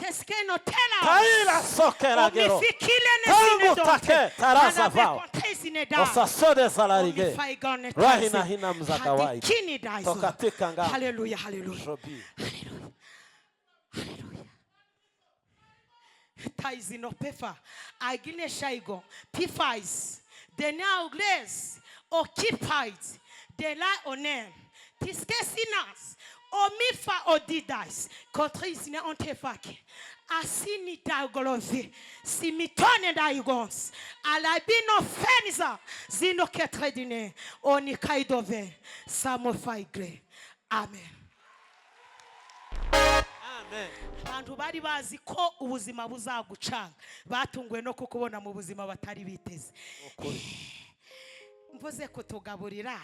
teskeno tela Taila sokeragero. omifikile Tangu nesine take taraza vao. kontesine da Osasode salarige. omifaigone Rahina hina mzakawai. kini daizo. Tokatika nga. Hallelujah, hallelujah. Shobi. Hallelujah. Hallelujah. Taizino pefa. Agine shaigo. Pifais. De now glaze. Occupied. De la onen. Tiskesinas. Omifa odidais. Kontrisine ontefake. Asini dagolovi. Simitone daigons. Alabino fenza. Zino ketredine. Oni kaidove. Samofaigre. Amen. Amen. Abantu bari bazi ko ubuzima buzagucanga batunguwe no kukubona mu buzima batari biteze. Mvuze kutugaburira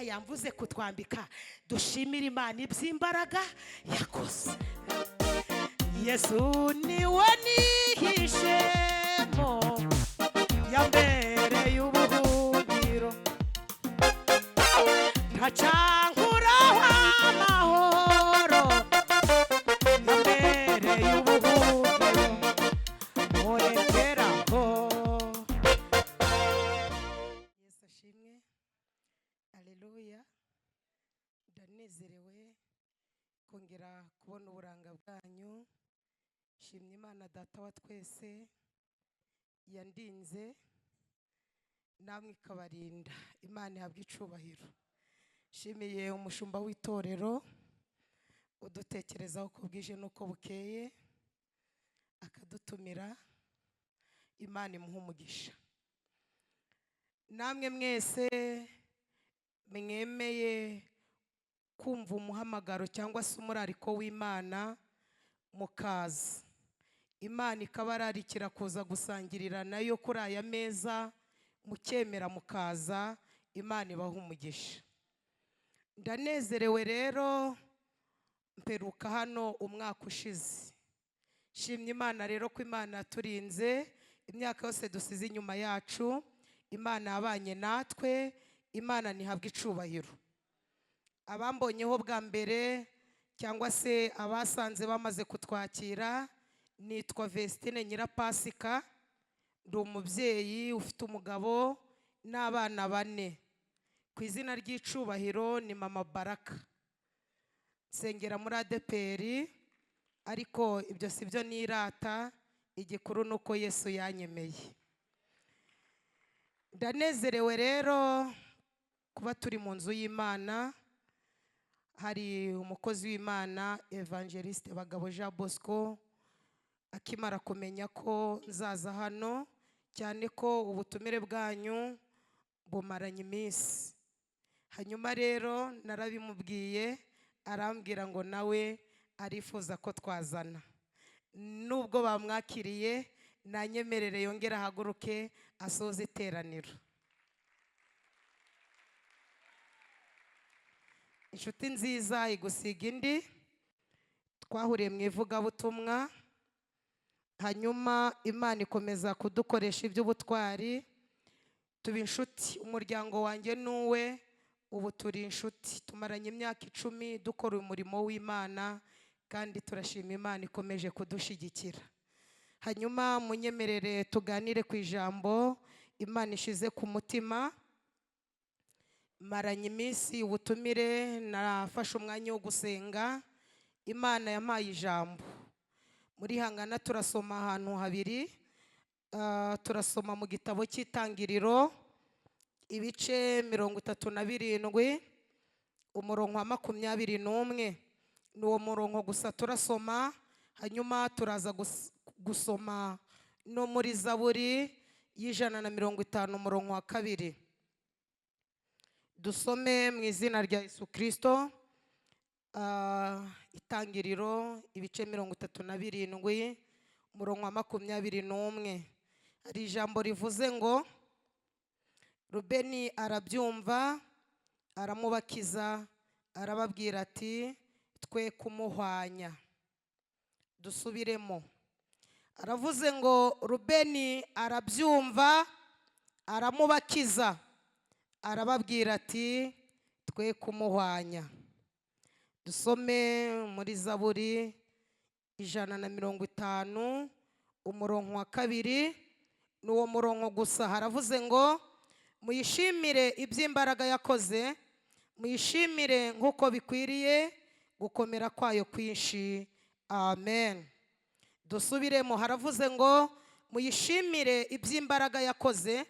yamvuze kutwambika dushimira Imana iby'imbaraga yakoze. Yesu niwe nihishemo yambereye ubuhungiro ntacankuraho amahoro yambereye ubuhungiro murengeraho. Yesu ashimwe. Haleluya. Ndanezerewe kongera kubona uburanga bwanyu. Shimye Imana data wa twese yandinze namwe ikabarinda. Imana ihabwe icubahiro. Shimiye umushumba w'itorero udutekerezaho ko bwije nuko bukeye akadutumira. Imana imuha umugisha. Namwe mwese mwemeye kumva umuhamagaro cyangwa se umurariko w'Imana mukaza. Imana ikabararikira kuza gusangirira nayo kuri aya meza mukemera mukaza. Imana ibaha umugisha. Ndanezerewe rero mperuka hano umwaka ushize. Shimye Imana rero ko Imana yaturinze imyaka yose dusize inyuma yacu. Imana yabanye natwe. Imana nihabwe icubahiro. Abambonyeho bwa mbere cyangwa se abasanze bamaze kutwakira, nitwa Vestine Nyirapasika. Ndi umubyeyi ufite umugabo n'abana 4. Ku izina ry'icubahiro ni Mama Baraka. Nsengera muri ADPR ariko ibyo sibyo nirata. Igikuru nuko Yesu yanyemeye. Ndanezerewe rero kuba turi mu nzu y'Imana. Hari umukozi w'Imana Evangeliste Bagabo Jean Bosco akimara kumenya ko nzaza hano, cyane ko ubutumire bwanyu bumaranye iminsi. Hanyuma rero narabimubwiye arambwira ngo nawe arifuza ko twazana. Nubwo bamwakiriye nanyemerere yongera haguruke asoze iteraniro. Inshuti nziza igusiga indi. Twahuriye mu ivugabutumwa. Hanyuma Imana ikomeza kudukoresha iby'ubutwari. Tuba inshuti. Umuryango wanjye nuwe ubu turi inshuti. Tumaranye imyaka 10 dukora umurimo w'Imana kandi turashima Imana ikomeje kudushigikira. Hanyuma munyemerere tuganire ku ijambo Imana ishize ku mutima. Maranye iminsi ubutumire nafashe umwanya wo gusenga. Imana yampaye ijambo. Muri hangana turasoma ahantu habiri. Turasoma mu gitabo cy'Itangiriro ibice 37 umurongo wa 21. Nuwo murongo gusa turasoma. Hanyuma turaza gusoma no muri Zaburi y'150 umurongo wa 2. Dusome mu izina rya Yesu Kristo. Itangiriro ibice 37 umurongo wa 21. Hari ijambo rivuze ngo Rubeni arabyumva aramubakiza arababwira ati twe kumuhwanya. Dusubiremo. Aravuze ngo Rubeni arabyumva aramubakiza arababwira ati twe kumuhwanya. Dusome muri Zaburi 150 umurongo wa 2 n'uwo murongo gusa. Haravuze ngo muyishimire iby'imbaraga yakoze, muyishimire nk'uko bikwiriye gukomera kwayo kwinshi. Amen. Dusubiremo. Haravuze ngo muyishimire iby'imbaraga yakoze,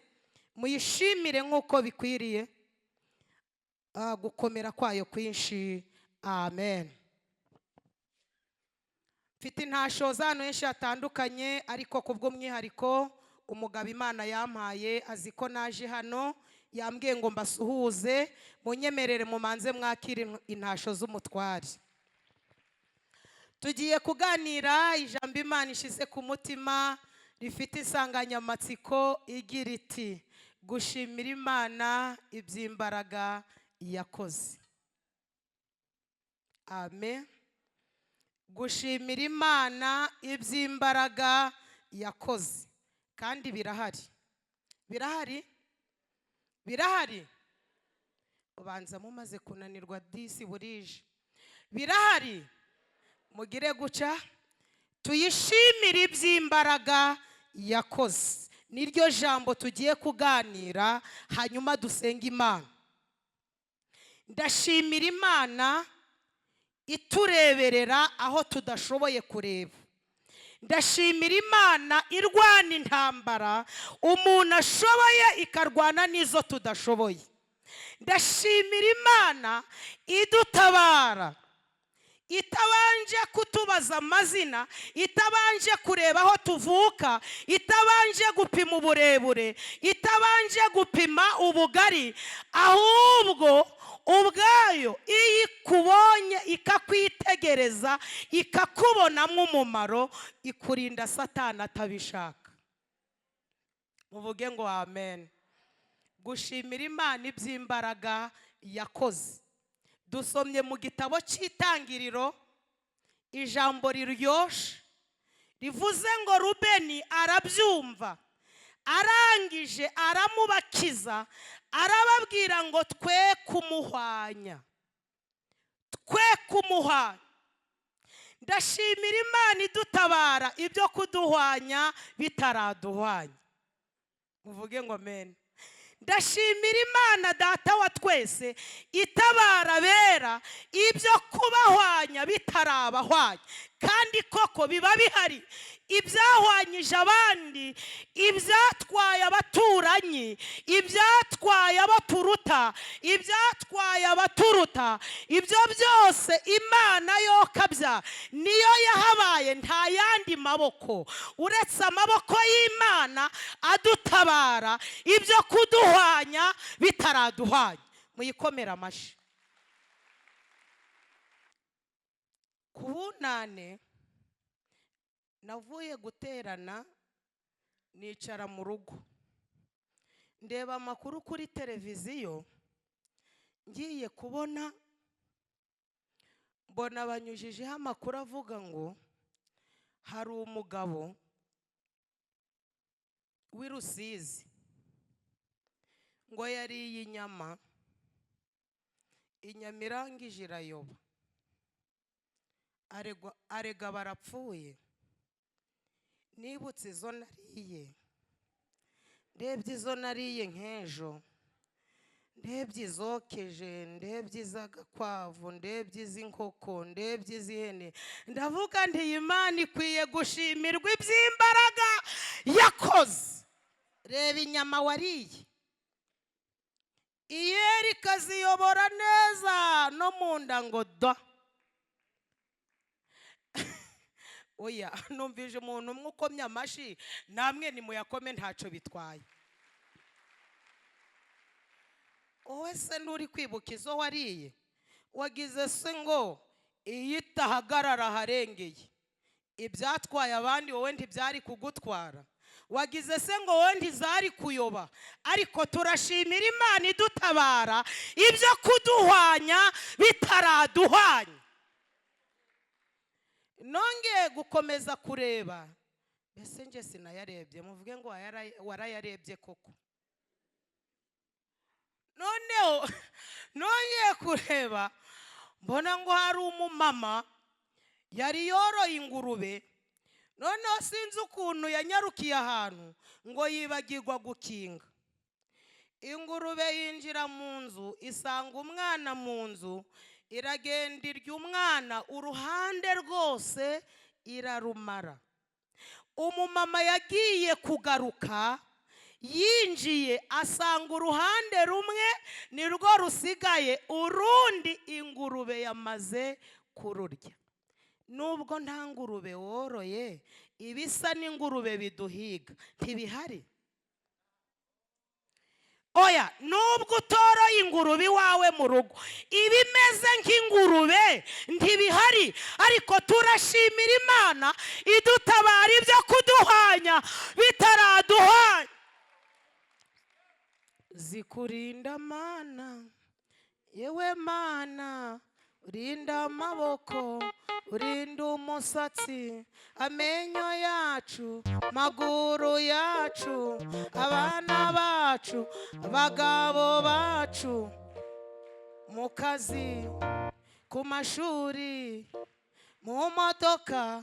muyishimire nk'uko bikwiriye gukomera kwayo kwinshi. Amen. Mfite intasho z'ahantu henshi hatandukanye, ariko kubw'umwihariko umugabo Imana yampaye azi ko naje hano, yambwiye ngo mbasuhuze, munyemerere mumanze mwakire intasho z'umutware. Tugiye kuganira ijambo Imana ishize ku mutima, rifite insanganyamatsiko igira iti gushimira Imana iby'imbaraga yakoze. Amen. Gushimira Imana iby'imbaraga yakoze. Kandi birahari. Birahari. Ubanza mumaze kunanirwa disi burije. Birahari. Mugire guca. Tuyishimire iby'imbaraga yakoze. Niryo jambo tugiye kuganira, hanyuma dusenga Imana. Ndashimira Imana itureberera aho tudashoboye kureba. Ndashimira Imana irwana intambara umuntu ashoboye ikarwana n'izo tudashoboye. Ndashimira Imana idutabara, itabanje kutubaza amazina, itabanje kureba aho tuvuka, itabanje gupima uburebure, itabanje gupima ubugari, ahubwo ubwayo iyo ikubonye ikakwitegereza ikakubonamo umumaro, ikurinda Satani atabishaka. Muvuge ngo amen. Gushimira Imana iby'imbaraga yakoze. Dusomye mu gitabo cy'Itangiriro ijambo riryoshe rivuze ngo Rubeni arabyumva, arangije aramubakiza, arababwira ngo twe kumuhwanya. Ndashimira Imana idutabara ibyo kuduhwanya bitaraduhwanya. Muvuge ngo amen. Ndashimira Imana data wa twese itabara bera ibyo kubahwanya bitarabahwanya. Kandi koko biba bihari ibyahwanyije abandi, ibyatwaye abaturanyi, ibyatwaye abaturuta, ibyatwaye abaturuta, ibyo byose Imana yo kabya niyo yahabaye, nta yandi maboko uretse amaboko y'Imana adutabara ibyo kuduhwanya bitaraduhwanya. Muyikomera amashi. Kubunane navuye guterana, nicara mu rugo ndeba amakuru kuri televiziyo, ngiye kubona mbona banyujijeho amakuru avuga ngo hari umugabo w'i Rusizi ngo yariye inyama, inyama irangije irayoba, arega barapfuye. Nibutse izo nariye, ndebye izo nariye nk'ejo, ndebye izokeje, ndebye iz'agakwavu, ndebye iz'inkoko, ndebye iz'ihene, ndavuga nti Imana ikwiye gushimirwa iby'imbaraga yakoze. Reba inyama wariye, iyeri ikaziyobora neza no mu nda ngo da. Oya, numvije umuntu umwe ukomye amashi, namwe nimuyakome ntacyo bitwaye. Wowe se nturi kwibuka izo wariye? Wagize se ngo iyo itahagarara harengeye, ibyatwaye abandi wowe ntibyari kugutwara? Wagize se ngo wowe ntizari kuyoba? Ariko turashimira Imana idutabara ibyo kuduhwanya bitaraduhwanya. Nongeye gukomeza kureba, mbese nje sinayarebye. Muvuge ngo warayarebye koko. Noneho nongeye kureba, mbona ngo hari umumama yari yoroye ingurube, noneho sinzi ukuntu yanyarukiye ahantu ngo yibagirwa gukinga. Ingurube yinjira mu nzu, isanga umwana mu nzu, iragenda irya umwana uruhande rwose irarumara. Umumama yagiye kugaruka, yinjiye asanga uruhande rumwe nirwo rusigaye, urundi ingurube yamaze kururya. Nubwo nta ngurube woroye, ibisa n'ingurube biduhiga ntibihari. Oya, nubwo utoroye ingurube iwawe mu rugo, ibimeze nk'ingurube ntibihari, ariko turashimira Imana idutabara ibyo kuduhanya bitaraduhanya. Zikurinda Mana, yewe Mana, urinda amaboko, urinda umusatsi, amenyo yacu, maguru yacu, abana bacu, abagabo bacu, mu kazi, ku mashuri, mu modoka,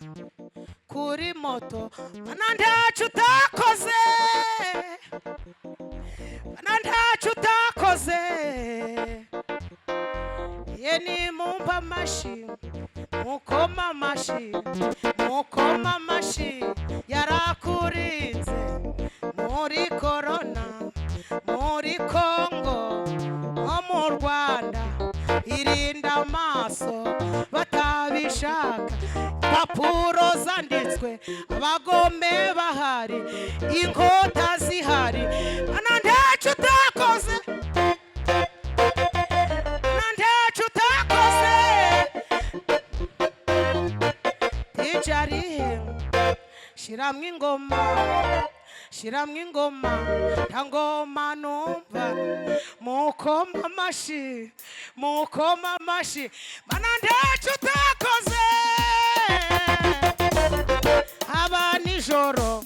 kuri moto. Mana ntacu utakoze, Mana ntacu utakoze. Ye ni mumpa amashi, mukoma amashi, mukoma amashi. Yarakurinze muri korona, muri Kongo, no mu Rwanda. Irinda amaso batabishaka, impapuro zanditswe, abagome bahari, inkota zihari. Mana ntacu utakoze, Mana ntacu utakoze. Ijarihe shiramwe ingoma, shiramwe ingoma, nta ngoma numva. Mukoma amashi, mukoma amashi. Mana ntacu utakoze. Haba nijoro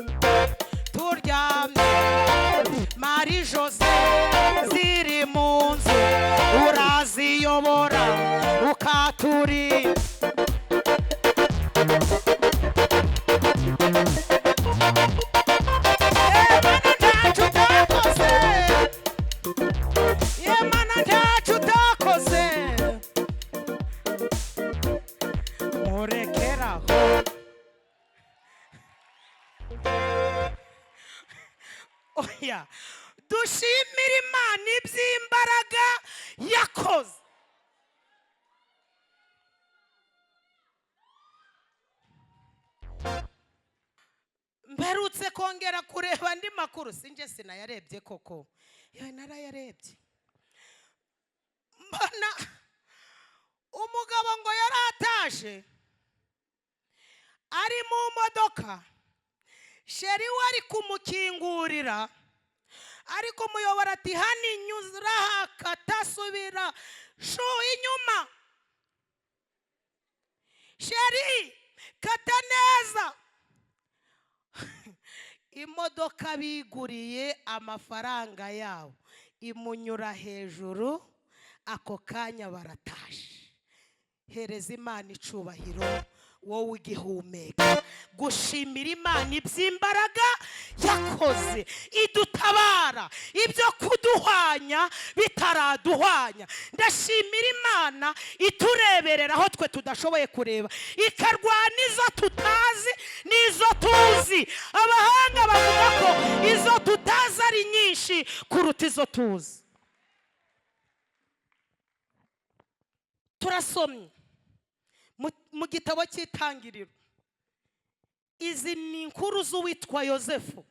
turyamye, Mari Jose ziri mu nzu, uraziyobora ukaturinda. Mana ntacu utakoze, Mana ntacu utakoze. Murekeraho. Oya, dushimira Imana iby'imbaraga yakoze. Mperutse kongera kureba andi makuru, sinje sinayarebye koko. Yewe narayarebye, mbona umugabo ngo yarataje ari mu modoka, sheri we ari kumukingurira, ariko umuyobora ati hano inyura hakata, subira shu inyuma, sheri kata neza. Imodoka biguriye amafaranga yabo imunyura hejuru, ako kanya barataje. Hereza Imana icubahiro wowe igihumeka. Gushimira Imana iby'imbaraga yakoze, idutabara ibyo kuduhanya bitaraduhanya. Ndashimira Imana itureberera aho twe tudashoboye kureba, ikarwana izo tutazi n'izo tuzi. Abahanga bavuga ko izo tutazi ari nyinshi kuruta izo tuzi. Turasomye mu gitabo cy'Itangiriro, izi ni inkuru z'uwitwa Yosefu,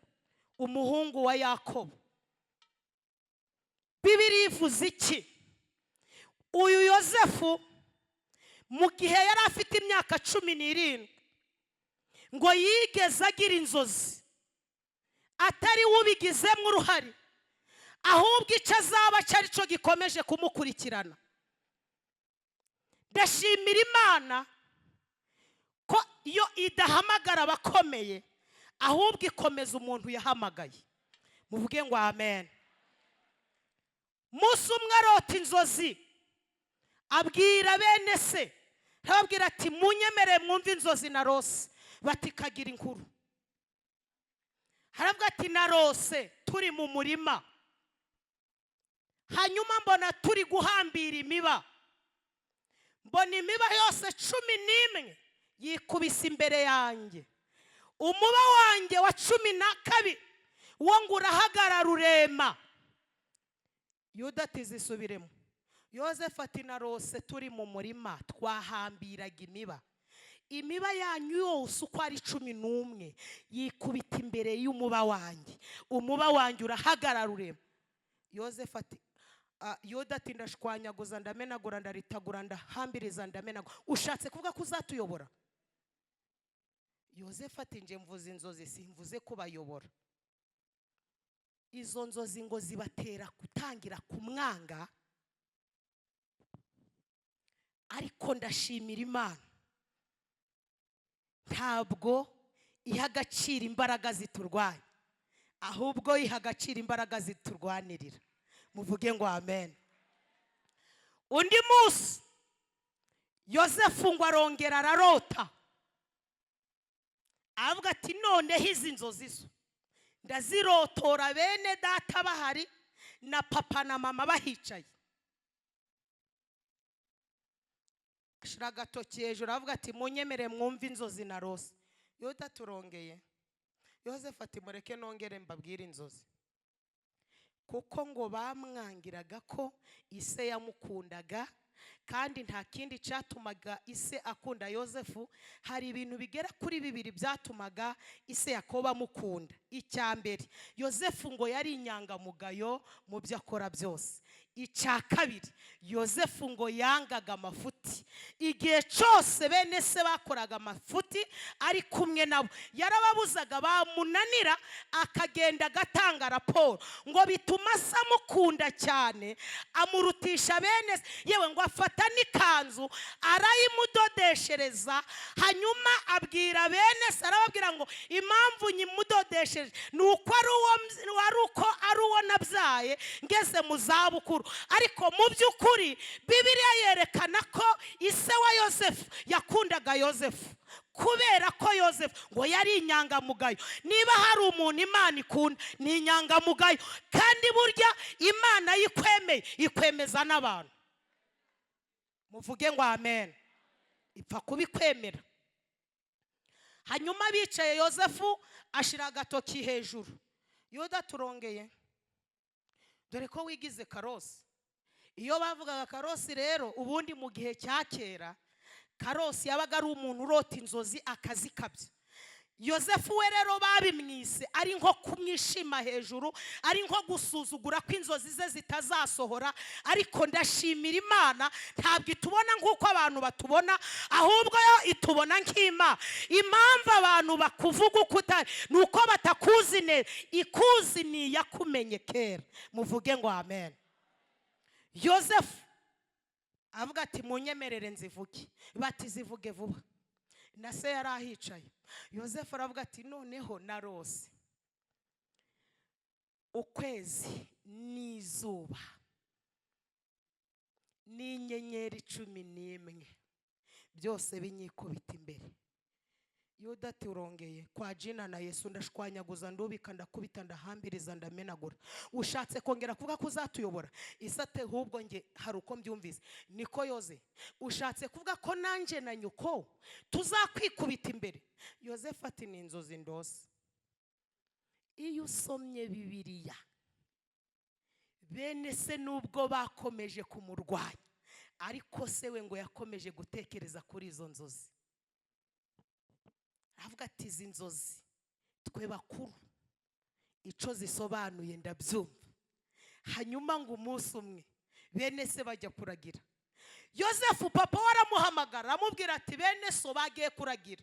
umuhungu wa Yakobo. Bibiliya ivuze iki? Uyu Yosefu mu gihe yari afite imyaka 17 ngo yigeze agira inzozi, atari ubigizemo uruhare, ahubwo icyo azaba cyari cyo gikomeje kumukurikirana. Ndashimira Imana ko iyo idahamagara abakomeye, ahubwo ikomeza umuntu yahamagaye. Muvuge ngo amen. Musa umwe arota inzozi, abwira bene se arababwira ati munyemere mwumve inzozi narose. Bati kagira inkuru. Haravuga ati narose turi mu murima, hanyuma mbona turi guhambira imiba, mbona imiba yose 11 yikubise imbere yanjye. Umuba wanjye wa 12 wo ngo urahagarara urema. Yuda ati zisubiremo. Yozefu ati narose turi mu murima twahambiraga imiba, imiba yanyu yose uko ari 11 yikubita imbere y'umuba wanjye, umuba wanjye urahagarara urema. Yozefu ati Yuda ati ndashwanyaguza ndamenagura ndaritagura ndahambiriza ndamenagura. Ushatse kuvuga ko uzatuyobora? Yozefu ati nje mvuze inzozi simvuze kubayobora. Izo nzozi ngo zibatera gutangira kumwanga, ariko ndashimira Imana ntabwo iha agaciro imbaraga ziturwanya, ahubwo iha agaciro imbaraga ziturwanirira. Muvuge ngo amen. Undi munsi Yozefu ngo arongera ararota, avuga ati noneho izi nzozi zo ndazirotora bene data bahari na papa na mama bahicaye. Ashira agatoki hejuru avuga ati munyemere mwumve inzozi narose. Yuda turongeye. Yozefu ati mureke nongere mbabwire inzozi, kuko ngo bamwangiraga ko ise yamukundaga, kandi nta kindi cyatumaga ise akunda Yozefu. Hari ibintu bigera kuri 2 byatumaga ise Yakobo amukunda. Icya mbere, Yozefu ngo yari inyangamugayo mu byo akora byose. Icya kabiri, Yozefu ngo yangaga amafuti. Igihe cyose bene se bakoraga amafuti ari kumwe nabo, yarababuzaga, bamunanira akagenda agatanga raporo, ngo bituma se amukunda cyane amurutisha bene se. Yewe ngo afata n'ikanzu arayimudodeshereza, hanyuma abwira bene se, arababwira ngo impamvu nyimudodesheje ni uko ari uwo nabyaye ngeze mu zabukuru. Ariko mu by'ukuri Bibiliya yerekana ko ise wa Yozefu yakundaga Yozefu, kubera ko Yozefu ngo yari inyangamugayo. Niba hari umuntu Imana ikunda ni inyangamugayo, kandi burya Imana yikwemeye ikwemeza n'abantu. Muvuge ngo amen. Ipfa kubikwemera. Hanyuma bicaye, Yozefu ashira agatoki hejuru. Yuda turongeye, dore ko wigize karosi. Iyo bavugaga karosi rero ubundi mu gihe cya kera, karosi yabaga ari umuntu urota inzozi akazikabya. Yozefu we rero babimwise ari nko kumwishima hejuru, ari nko gusuzugura ko inzozi ze zitazasohora. Ariko ndashimira Imana ntabwo itubona nk'uko abantu batubona, ahubwo yo itubona nk'Imana. Impamvu abantu bakuvuga uko utari ni uko batakuzi neza, ikuzi ni yakumenye kera. Muvuge ngo amen. Yozefu avuga ati munyemerere nzivuge. Bati zivuge vuba. Na se yari ahicaye. Yozefu aravuga ati noneho narose ukwezi n'izuba n'inyenyeri 11 byose binyikubita imbere. Yuda ati urongeye kwa Jina na Yesu ndashwanyaguza ndubika ndakubita ndahambiriza ndamenagura. Ushatse kongera kuvuga ko uzatuyobora? Isate hubwo nge hari uko mbyumvise. Niko Yoze ushatse kuvuga ko nanje na nyuko tuzakwikubita imbere? Yozefu ati ni inzozi ndose. Iyo usomye Bibiliya, bene se nubwo bakomeje kumurwanya, ariko se we ngo yakomeje gutekereza kuri izo nzozi. Avuga ati izi nzozi twe bakuru ico zisobanuye ndabyumva. Hanyuma ngo umunsi umwe bene se bajya kuragira. Yozefu papa waramuhamagara amubwira ati bene so bagiye kuragira,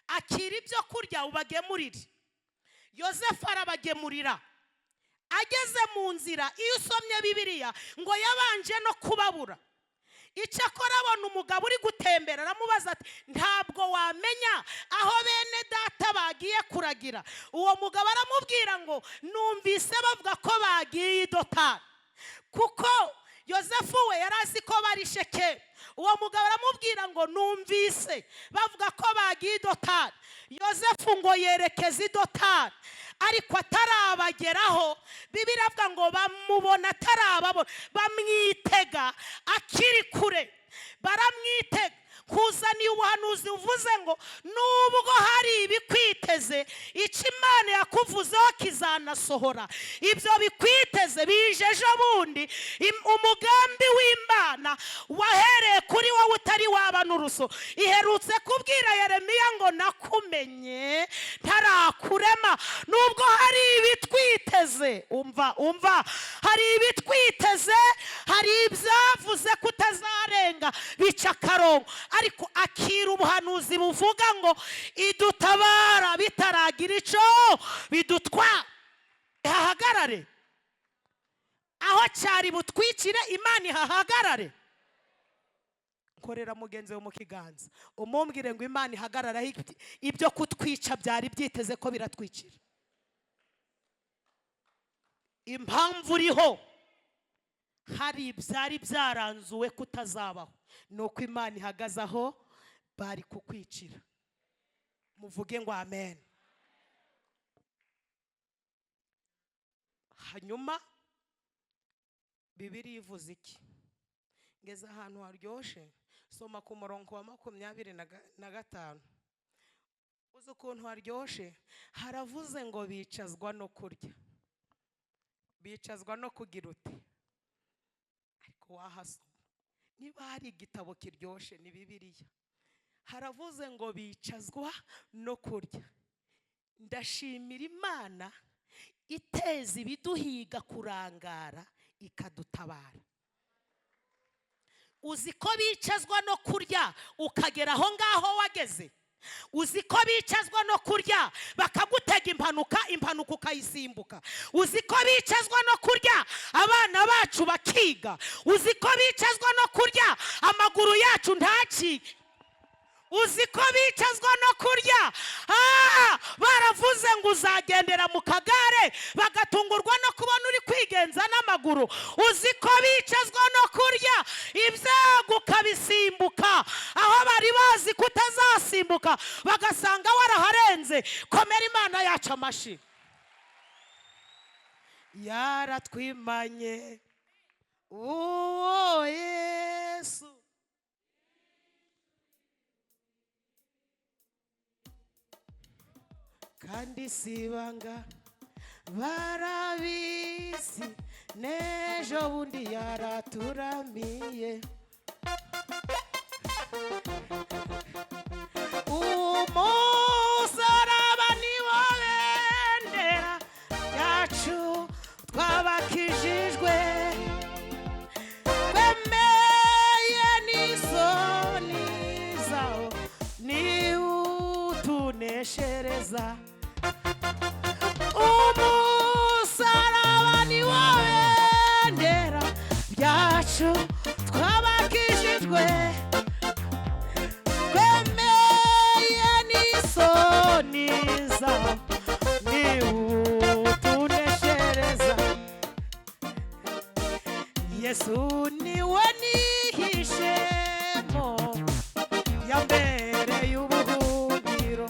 akira ibyo kurya ubagemurire. Yozefu arabagemurira. Ageze mu nzira, iyo usomye Bibiliya ngo yabanje no kubabura. Icyakora abona umugabo uri gutembera, aramubaza ati ntabwo wamenya aho bene data bagiye kuragira? Uwo mugabo aramubwira ngo numvise bavuga ko bagiye i Dotani. Kuko Yosefu we yarazi ko bari Shekemu. Uwo mugabo aramubwira ngo numvise bavuga ko bagiye Dotani. Yosefu ngo yerekeza Dotani, ariko atarabageraho Bibiliya avuga ngo bamubona atarababona, bamwitega akiri kure, baramwitega. Kuzaniye ubuhanuzi uvuze ngo nubwo hari ibikwiteze, icyo Imana yakuvuzeho kizanasohora. Ibyo bikwiteze bije ejo bundi. Umugambi w'Imana wahereye kuri wowe utari waba n'uruso. Iherutse kubwira Yeremiya ngo nakumenye ntarakurema. Nubwo hari ibitwiteze, umva, hari ibitwiteze, hari ibyavuze kutazarenga bica akarongo, ariko akira ubuhanuzi buvuga ngo idutabara bitaragira icyo bidutwara. Hahagarare aho cyari butwikire, Imana ihahagarare. Korera mugenzi we mu kiganza umumbwire ngo Imana ihagarara ibyo kutwica byari byiteze ko biratwikira. Impamvu uriho hari ibyari byaranzuwe kutazabaho, nuko Imana ihagaze aho bari kukwicira. Muvuge ngo amen. Hanyuma Bibiliya ivuze iki? Ngeze ahantu haryoshe, soma ku murongo wa 25. Uzi ukuntu haryoshe? Haravuze ngo bicazwa no kurya, bicazwa no kugira uti. Ariko wahasoma niba hari igitabo kiryoshe ni Bibiliya. Haravuze ngo bicazwa no kurya. Ndashimira Imana iteza ibiduhiga kurangara ikadutabara. Uzi ko bicazwa no kurya ukagera aho ngaho wageze? Uzi ko bicazwa no kurya bakagutega impanuka ukayisimbuka? Uzi ko bicazwa no kurya abana bacu bakiga? Uzi ko bicazwa no kurya amaguru yacu ntacike? Uzi ko bicazwa no kurya baravuze ngo uzagendera mu kagare bagatungurwa no kubona uri kwigenza n'amaguru? Uzi ko bicazwa no kurya ibyago ukabisimbuka aho bari bazi kutazasimbuka bagasanga waraharenze? Komera Imana yacu amashi. Yaratwimanye uwo Yesu, kandi sibanga barabizi n'ejo bundi yaraturamiye. Umusaraba niwo bendera yacu twabakijijwe, bemeye n'isoni zawo ni utuneshereza. Umusaraba niwo bendera ryacu twabakijijwe, bemeye n'isoni zawo ni utuneshereza. Yesu niwe nihishemo, yambereye ubuhungiro,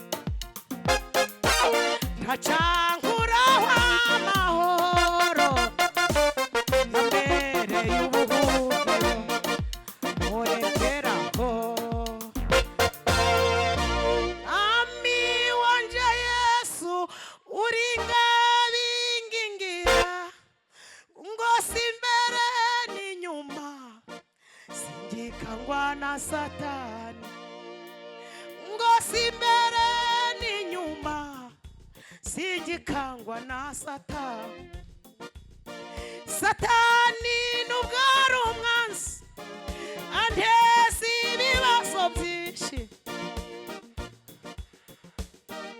ntacankuraho amahoro, yambereye ubuhungiro, murekeraho. Ami wanje Yesu uri ngabingingira, ngo simbere n'inyuma singikangwa na Satani, ngo simbere n'inyuma singikangwa na Satani. Satani nubwo ari umwanzi anteza ibibazo byinshi.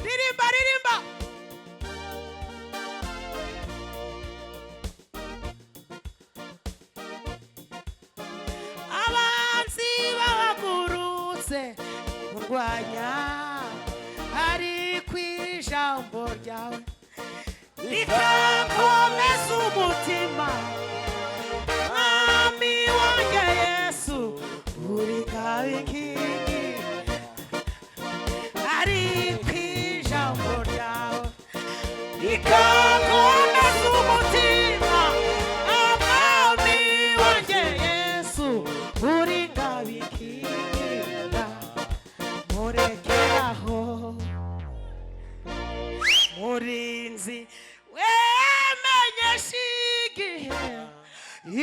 Ririmba ririmba. Abanzi bahagurutse kurwanya ari kwijambo ryawe rikakomeza umutima. Ami inkingi ari kwijambo ryawe ikakomeza umutima amami wanjye Yesu uri ngabikingira murekeraho murinzi wemenyesha igihe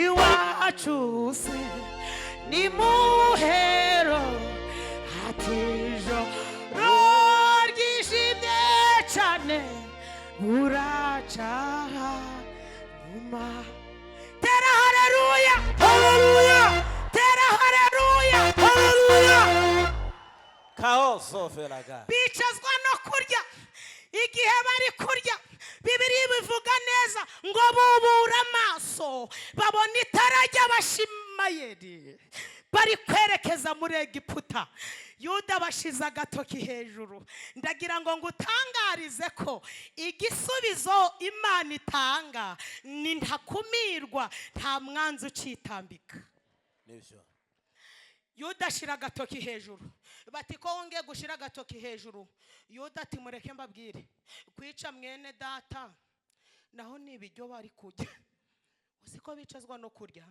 iwacu se ni muhero hatijoro ryishimye cyane buracaha nyuma tera haleluya haleluya tera haleluya haleluya Kaoso felaga. bicazwa no kurya igihe bari kurya Bibiri bivuga neza ngo bubura amaso babona itara ry'abashimayeri bari kwerekeza muri Egiputa. Yuda bashize agatoki hejuru. Ndagira ngo ngutangarize ko igisubizo Imana itanga ni ntakumirwa, nta mwanzi ucitambika. Nibyo. Yuda ashira agatoki hejuru. Bati ko wonge gushira agatoki hejuru. Yuda ati mureke mbabwire, kwica mwene data naho ni ibiryo bari kurya. Usiko bicazwa no kurya.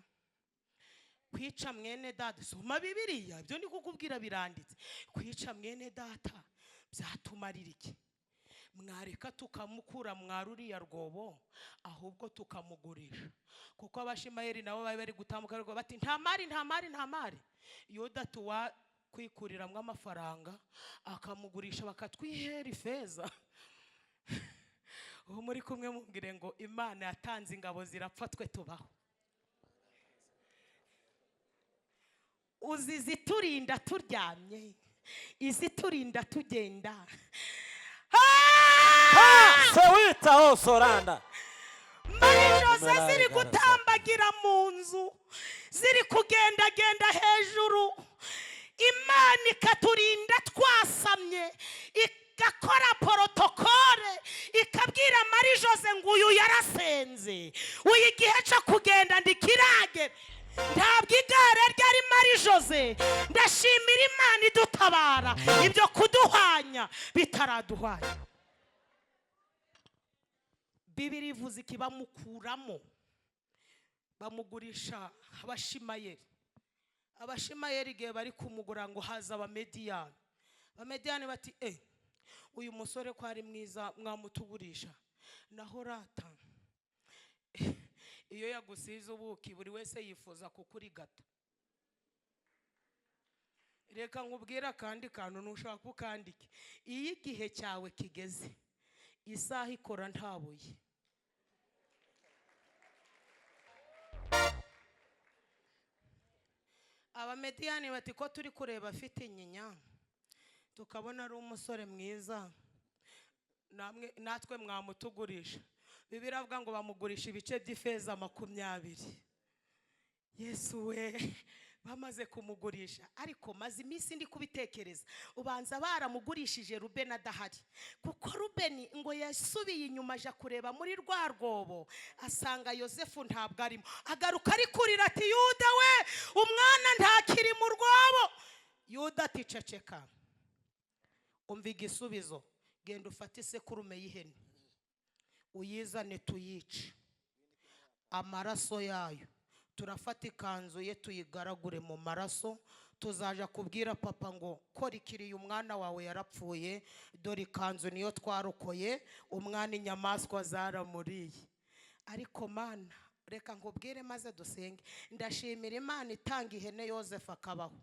Kwica mwene data, soma Bibiliya, ibyo ndi kukubwira biranditse. Kwica mwene data byatumarira iki? Mwareka tukamukura mwaruriya rwobo ahubwo tukamugurisha. Kuko abashimayeri nabo bari gutambuka rwo bati nta mari. Yuda tuwa kwikuriramwe amafaranga akamugurisha bakatwihera ifeza. Ubu muri kumwe mubwire ngo Imana yatanze ingabo zirapfa twe tubaho. Uziziturinda turyamye, iziturinda tugenda. Sewita osoranda. Marijoze ziri gutambagira mu nzu, ziri kugendagenda hejuru. Imana ikaturinda twasamye, igakora protokole, ikabwira Marijoze ngo uyu yarasenze, uyu igihe cyo kugenda ndikirage. Ntabwo igare ryari Marijoze. Ndashimira Imana idutabara ibyo kuduhanya bitaraduhanya. Bibiri ivuze iki bamukuramo bamugurisha abashimayeri. Abashimayeri igihe bari kumugura ngo haza abamediyani. Abamediyani bati uyu musore ko ari mwiza mwamutugurisha. Naho rata iyo yagusize ubuki buri wese yifuza kukurigata. Reka nkubwira kandi kantu nushaka kukandike. Iyo igihe cyawe kigeze isaha ikora ntabuye. Abamediyani bati ko turi kureba afite inyinya tukabona ari umusore mwiza natwe mwamutugurisha. Bibiri avuga ngo bamugurisha ibice by'ifeza 20. Yesu we bamaze kumugurisha. Ariko maze iminsi ndi kubitekereza, ubanza baramugurishije Rubeni adahari. Kuko Rubeni ngo yasubiye inyuma aja kureba muri rwa rwobo asanga Yosefu ntabwo arimo. Agaruka ari kurira ati Yuda we umwana ntakiri mu rwobo. Yuda ati ceceka, umva igisubizo, genda ufate isekurume y'ihene uyizane tuyice, amaraso yayo turafata ikanzu ye tuyigaragure mu maraso. Tuzaja kubwira papa ngo korikiriye umwana wawe yarapfuye, dore ikanzu niyo twarokoye, umwana inyamaswa zaramuriye. Ariko Mana reka nkubwire maze dusenge. Ndashimira Imana itanga ihene Yosefu akabaho.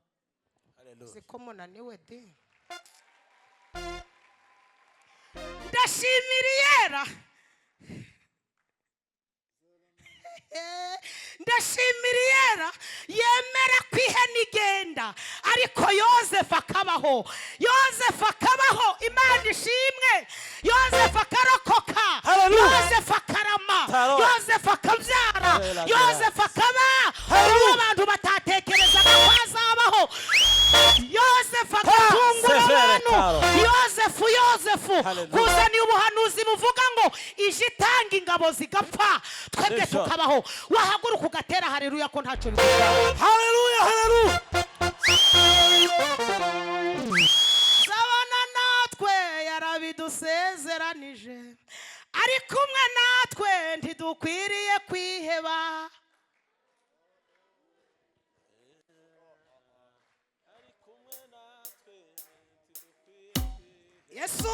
Haleluya. Siko munaniwe de. Ndashimira Yera. Ndashimira Yera yemera kwihena igenda ariko Yosefu akabaho. Yosefu akabaho, Imana ishimwe. Yosefu akarokoka, Yosefu akarama, Yosefu akabyara, Yosefu akaba abantu batatekerezaga ko azabaho. Yosefu agatungura abantu. Yosefu kuzaniye ubuhanuzi buvuga ngo ije itanga ingabo zigapfa twebwe tukabaho. Wahaguruka ugatera haleluya ko ntacyo bikora. Haleluya haleluya. zabana natwe yarabidusezeranije ari kumwe natwe ntidukwiriye kwiheba Yesu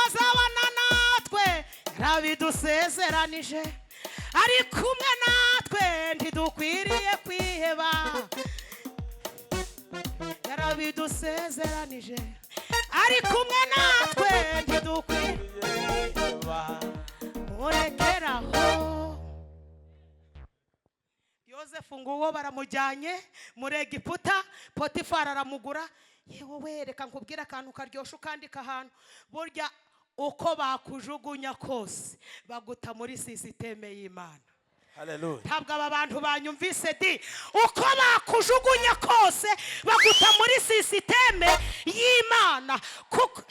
azabana natwe yarabidusezeranije ari kumwe natwe ntidukwiriye kwiheba yarabidusezeranije ari kumwe natwe ntidukwiriye kwiheba murekeraho Yosefu nguwo baramujyanye muri Egiputa Potifari aramugura yewe wereka nkubwira akantu karyosha ukandika ahantu burya uko bakujugunya kose baguta muri sisiteme y'Imana. Hallelujah. Ntabwo aba bantu banyumvise di uko bakujugunya kose baguta muri sisiteme y'Imana kuko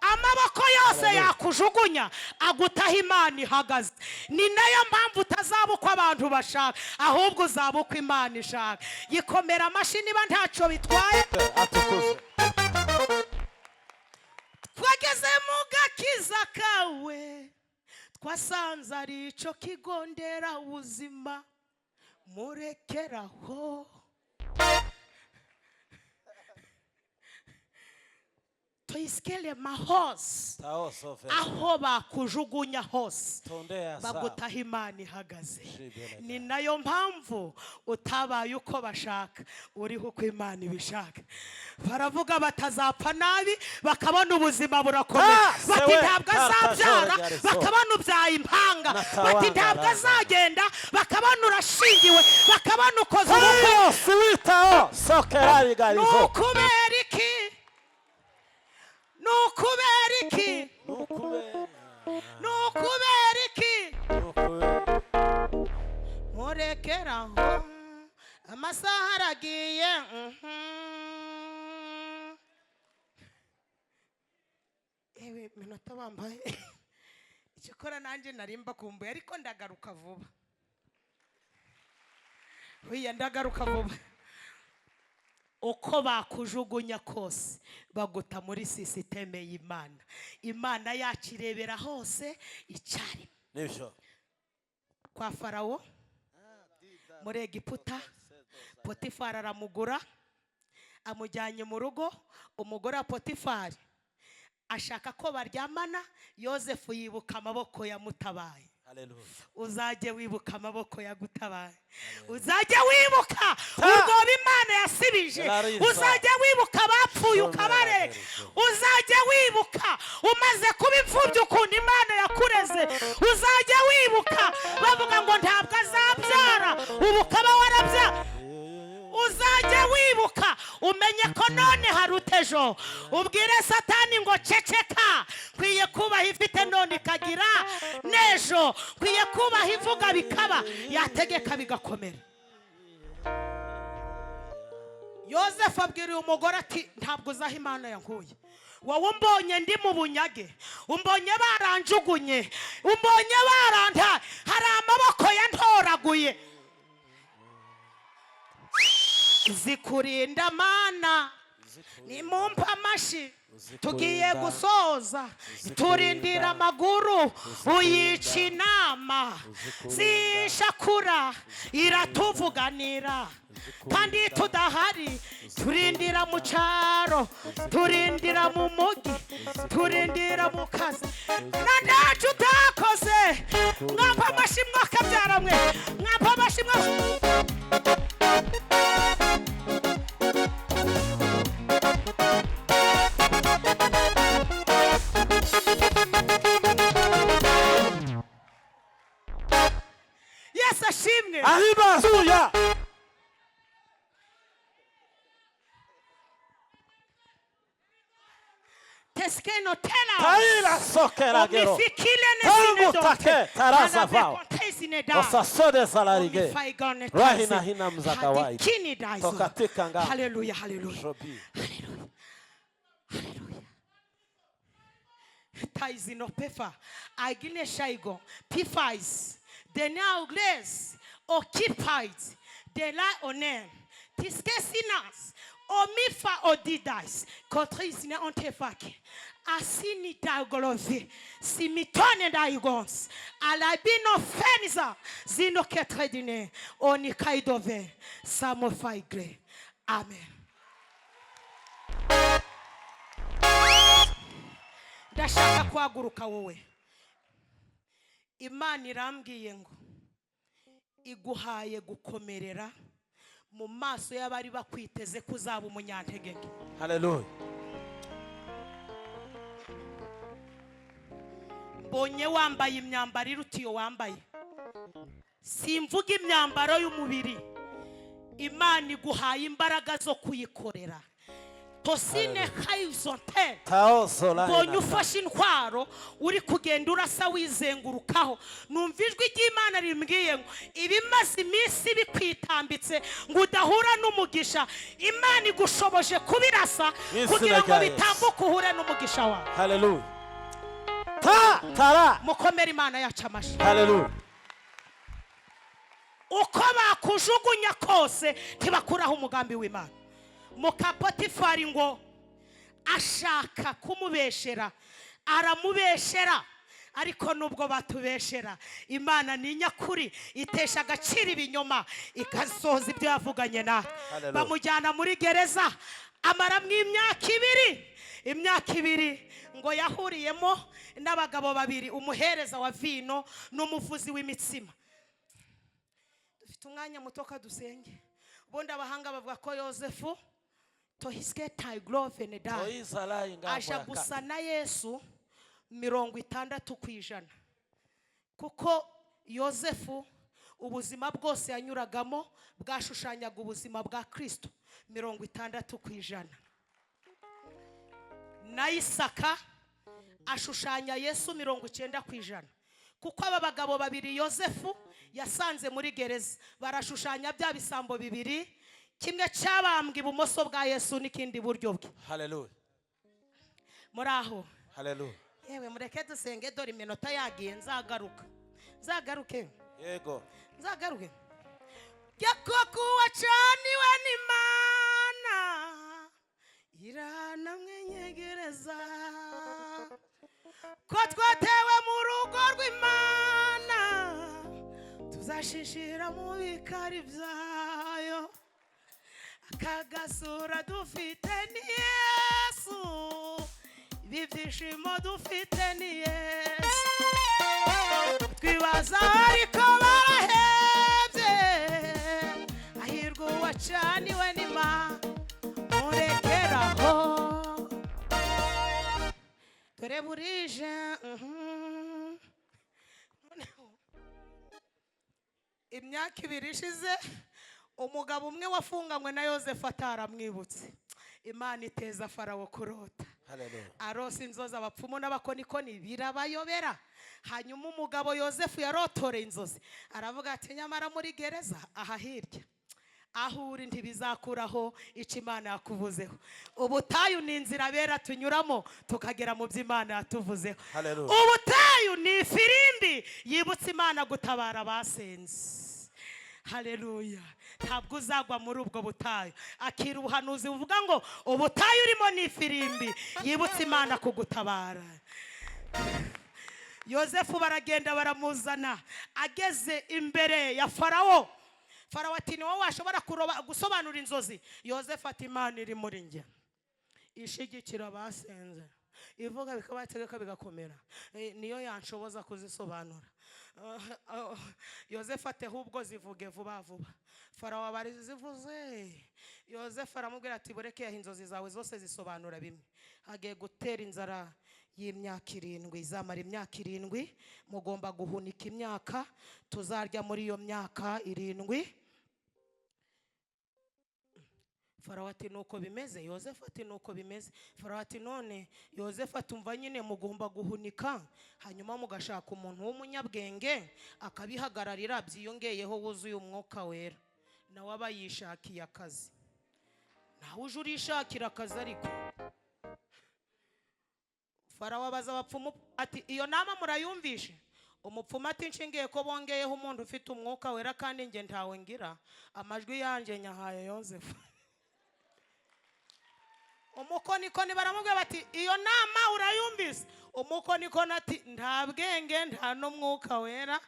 amaboko yose yakujugunya agutaha Imana ihagaze ni nayo mpamvu utazabukwa abantu bashaka ahubwo uzabukwa Imana ishaka yikomera amashyi niba ntacyo bitwaye twageze mu gakiza kawe twasanze ari ico kigo nderabuzima murekeraho toiskele mahose aho bakujugunya hose bagutaha Imana ihagaze ni nayo mpamvu utabaye uko bashaka uriho uko Imana ibishaka baravuga batazapfa nabi bakabona ubuzima burakomeye bati ntabwo azabyara bakabona ubyaye impanga bati ntabwo azagenda bakabona urashingiwe bakabona ukoze ubukwe nukubera iki nukubera iki nukubera iki murekeraho amasaha aragiye ewe minota bambaye ikikora nanjye narimba kumbuye ariko ndagaruka vuba wiya ndagaruka vuba uko bakujugunya kose baguta muri sisiteme y'Imana Imana yacu irebera hose icyari nibyo kwa Farawo muri Egiputa Potifari aramugura amujyanye mu rugo umugore wa Potifari ashaka ko baryamana Yosefu yibuka amaboko yamutabaye uzajye wibuka amaboko yagutabaye uzajye wibuka urwo Imana yasibije uzajye wibuka abapfuye ukabareka uzajye wibuka umaze kuba imfubyi ukuntu Imana yakureze uzajye wibuka bavuga ngo ntabwo azabyara ubu ukaba warabyara uzajye wibuka umenye ko none harutejo ubwire Satani ngo ceceka kwiye kubaha ifite none ikagira nejo kwiye kubaha ivuga bikaba yategeka bigakomera Yosefu abwira umugore ati ntabwo uzaha Imana yankuye wowe umbonye ndi mu bunyage umbonye baranjugunye umbonye baranta hari amaboko yantoraguye zikurinda Mana nimumpa amashi tugiye gusoza turindira amaguru uyica inama zishakura iratuvuganira kandi tudahari turindira mu cyaro turindira mu mugi turindira mu kazi nandacu utakoze mwampa amashi mwakabyara mwe mwampa amashi Yes, ashimwe ahibasuya Teskeno tela taila sokera gero take taraza vao osasode salarige rahina hina mzakawai tokatika nga hallelujah hallelujah shobi hallelujah Taizino pefa agile shaigo pifais de now glace occupied de la onen Tiskesinas. Omifa odidas. Kotrizine ontefake. Asini dagolovi. Simitone daigons. Alabino fenza. Zino ketredine. Oni kaidove. Samofaigre. Amen. Ndashaka kwaguruka wowe. Imana irambwiye ngo iguhaye gukomerera mu maso y'abari bakwiteze kuzaba umunyantegeke. Hallelujah. Mbonye wambaye imyambaro irutiyo wambaye. Simvuga imyambaro y'umubiri. Imana iguhaye imbaraga zo kuyikorera. Tosine horizontal. Mbonye ufashe intwaro uri kugenda urasa wizengurukaho. Numva ijwi ry'Imana rimbwiye ngo ibimaze iminsi bikwitambitse ngo udahura n'umugisha, Imana igushoboje kubirasa kugira ngo bitambuke uhure n'umugisha wawe. Hallelujah. Tara. Mukomere Imana yacu amashi. Hallelujah. Uko bakujugunya kose ntibakuraho umugambi w'Imana. Mukapotifari ngo ashaka kumubeshera, aramubeshera, ariko nubwo batubeshera Imana ni nyakuri, itesha agaciro ibinyoma ikasoza ibyo yavuganye na. Bamujyana muri gereza amaramwe imyaka ibiri ngo yahuriyemo n'abagabo babiri, umuhereza wa vino n'umuvuzi w'imitsima. Dufite umwanya muto kadusenge. Ubundi abahanga bavuga ko Yosefu aja gusa na Yesu 60%, kuko Yosefu ubuzima bwose yanyuragamo bwashushanyaga ubuzima bwa Kristo 60%. Na Isaka ashushanya Yesu 90%, kuko aba bagabo babiri Yosefu yasanze muri gereza barashushanya bya bisambo bibiri, kimwe cyabambwe ibumoso bwa Yesu n'ikindi buryo bwe. Hallelujah. Muraho. Hallelujah. Yewe mureke dusenge dore iminota yagiye, nzagaruke. Yego. Nzagaruke. Yakokuwa cyaniwe n'Imana irana mwenyegereza, ko twatewe mu rugo rw'Imana tuzashishira mu bikari byayo. Akagasura dufite ni Yesu, ibyishimo dufite ni Yesu. Twibaza ariko barahebye, ahirwa uwacaniwe n'Imana murekeraho. Dore burije imyaka 2 ishize umugabo umwe wafunganywe na Yosefu ataramwibutse. Imana iteza Farawo kurota. Arose inzozi abapfumu n'abakonikoni birabayobera. Hanyuma umugabo Yosefu yarotoreye inzozi, aravuga ati nyamara muri gereza aha hirya aho uri ntibizakuraho icyo Imana yakuvuzeho. Ubutayu ni inzira bera tunyuramo tukagera mu by'Imana yatuvuzeho. Ubutayu ni ifirimbi yibutsa Imana gutabara basenze. Haleluya. Ntabwo uzagwa muri ubwo butayu. Akira ubuhanuzi buvuga ngo ubutayu urimo ni ifirimbi yibutsa Imana kugutabara. Yosefu baragenda baramuzana, ageze imbere ya Farawo. Farawo ati ni wowe washobora gusobanura inzozi? Yosefu ati Imana iri muri njye, ishigikira basenze, ivuga bikabategeka bigakomera, niyo yanshoboza kuzisobanura. Yosefu ati ahubwo zivuge vuba vuba. Farawo abarizivuze, Yosefu aramubwira ati bureke yaha inzozi zawe zose zisobanura bimwe. Agiye gutera inzara y'imyaka 7, izamara imyaka 7, mugomba guhunika imyaka, tuzarya muri iyo myaka 7. Farawo ati nuko bimeze? Yosefu ati nuko bimeze. Farawo ati none Yosefu atumva nyine mugomba guhunika, hanyuma mugashaka umuntu w'umunyabwenge akabihagararira byiyongeyeho wuzuye umwuka wera. Nawe aba yishakiye akazi. Nawe uje urishakira akazi ariko. Farawo abaza abapfumu ati iyo nama murayumvishe? umupfumu ati nshingiye ko bongeyeho umuntu ufite umwuka wera kandi nge ntawe ngira, amajwi yanjye nyahaye Yozefu. Umukonikoni baramubwira bati iyo nama urayumvise? Umukonikoni ati nta bwenge nta n'umwuka wera,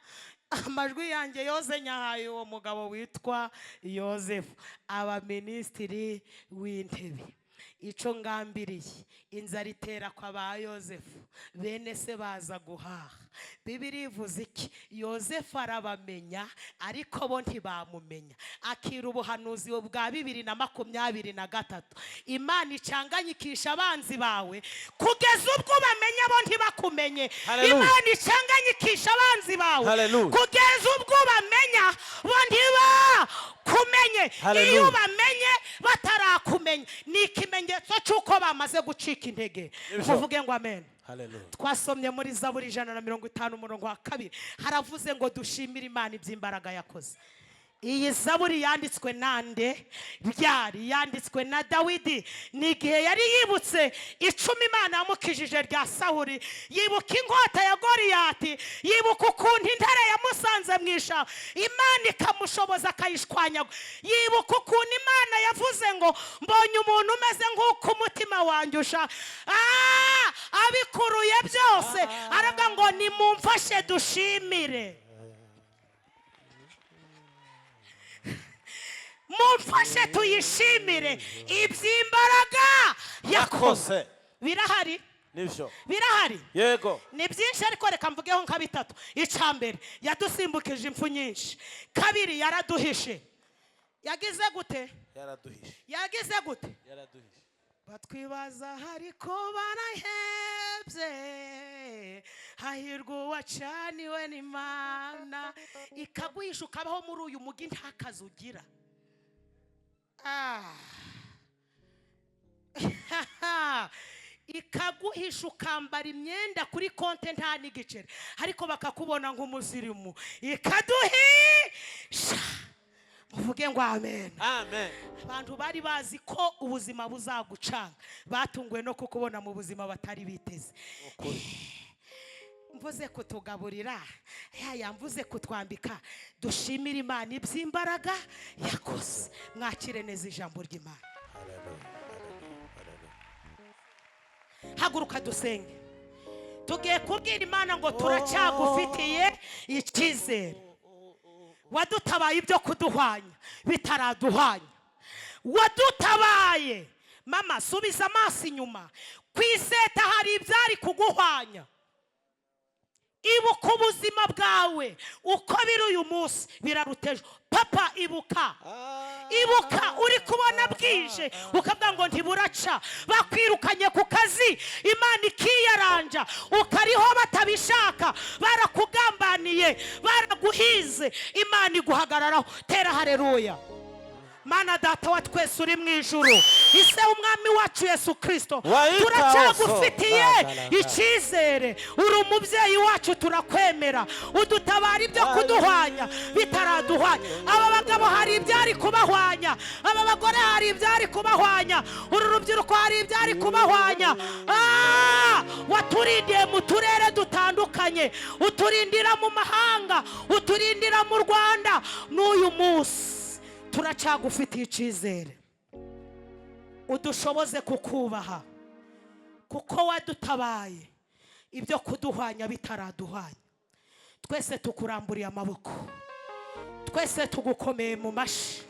amajwi yanjye yose nyahaye uwo mugabo witwa Yozefu, aba minisitiri w'intebe. Ico ngambiriye inzara itera kwa ba Yozefu, bene se baza guhaha. Bibiri ivuze iki? Yozefu arabamenya ariko bo ntibamumenya. Akira ubuhanuzi bwa 2023. Imana icanganyikisha abanzi bawe kugeza ubwo bamenya bo ntibakumenye. Imana icanganyikisha abanzi bawe kugeza ubwo bamenya bo ntibakumenye. Iyo bamenye batarakumenya ni ikimenyetso cy'uko bamaze gucika intege. Muvuge ngo amen. Twasomye muri Zaburi 150:2 haravuze ngo dushimire Imana iby'imbaraga yakoze. Iyi Zaburi yanditswe nande? Byari yanditswe na Dawidi nigihe yari yibutse icumi Imana yamukijije rya Sawuli, yibuka inkota ya Goliyati, yibuka ukuntu intare yamusanze mwisha Imana ikamushoboza akayishwanya, yibuka ukuntu Imana yavuze ngo mbonye umuntu umeze nk'uko umutima wanjye abikuruye byose, aravuga ngo nimumfashe dushimire. Mumfashe tuyishimire iby'imbaraga yakoze. Birahari? Nivyo. Birahari? Yego. Ni byinshi ariko reka mvugeho nka bitatu. Icambere yadusimbukije impfu nyinshi. Kabiri yaraduhishe. Yagize gute? Yaraduhishe. Yagize gute? Yaraduhishe. Batwibaza hariko barahebye, hahirwa uwacaniwe n'Imana, ikaguhisha ukabaho muri uyu mugi nta kazi ugira. Ikaguhisha ukambara imyenda kuri konte nta n'igiceri ariko bakakubona nk'umuzirimu. Ikaduhisha. Muvuge ngo amen. Amen. Abantu bari bazi ko ubuzima buzagucanga, batunguwe no kukubona mu buzima batari biteze. Mvuze kutugaburira, yamvuze kutwambika, dushimira Imana iby'imbaraga yakoze. Mwakire neza ijambo ry'Imana. Haguruka dusenge. Tugiye kubwira Imana ngo turacyagufitiye icyizere. Wadutabaye ibyo kuduhwanya bitaraduhwanya. Wadutabaye mama, subiza amaso inyuma. Kwiseta hari ibyari kuguhwanya. Ibuka ubuzima bwawe uko biri uyu munsi biraruteje. Papa ibuka. Ibuka uri kubona bwije ukavuga ngo ntiburaca, bakwirukanye ku kazi Imana ikiyaranja, ukariho batabishaka, barakugambaniye, baraguhize, Imana iguhagararaho. Tera haleluya. Mana data wa twese uri mu ijuru, ise umwami wacu Yesu Kristo, turacyagufitiye icyizere. Uri umubyeyi wacu, turakwemera. Udutabara ibyo kuduhwanya bitaraduhwanya. Aba bagabo hari ibyari kubahwanya, aba bagore hari ibyari kubahwanya, uru rubyiruko hari ibyari kubahwanya. Waturindiye mu turere dutandukanye, uturindira mu mahanga, uturindira mu Rwanda. N'uyu munsi turacyagufitiye icyizere. Udushoboze kukubaha kuko wadutabaye ibyo kuduhwanya bitaraduhwanya. Twese tukuramburiye amaboko, twese tugukomeye mu mashi.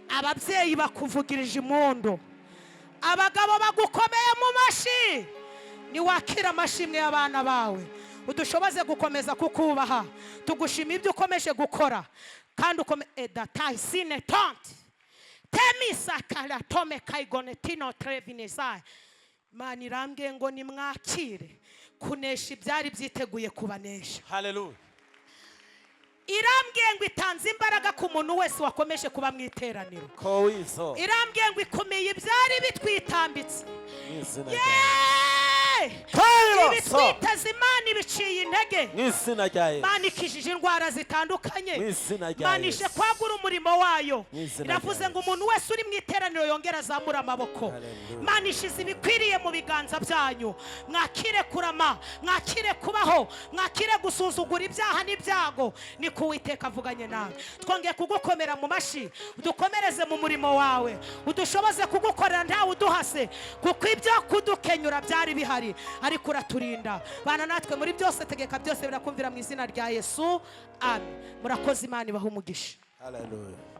Ababyeyi bakuvugirije impundu, abagabo bagukomeye mu mashi. Ni wakira amashimwe y'abana bawe. Udushoboze gukomeza kukubaha, tugushima ibyo ukomeje gukora kandi datayi sine tonti temisa kala tome kaigone tino trevinezai. Imana irambwiye ngo nimwakire kunesha ibyari byiteguye kubanesha. Haleluya. Irambwiye ngo itanze imbaraga ku muntu wese wakomeje kuba mu iteraniro. Irambwiye ngo ikomeye ibyari bitwitambitse. ibitwiteze Imana ibiciye intege mu izina rya Yesu, Imana ikijije indwara zitandukanye, mu izina rya Imana Yesu, ije kwagura umurimo wayo. mu izina rya Iravuze ngo Yesu. umuntu wese uri mu iteraniro yongera azamura amaboko. Hallelujah. Imana ishize ibikwiriye mu biganza byanyu. Mwakire kurama, mwakire kubaho, mwakire gusuzugura ibyaha n'ibyago. Ni ku Uwiteka avuganye nawe. Twongeye kugukomera mu mashi, udukomereze mu murimo wawe, udushoboze kugukorera ntawe uduhase, kuko ibyo kudukenyura byari bihari, ariko uraturinda. Bana natwe muri byose, tegeka byose birakumvira mu izina rya Yesu, amen. Murakoze, Imana ibahe umugisha. Hallelujah.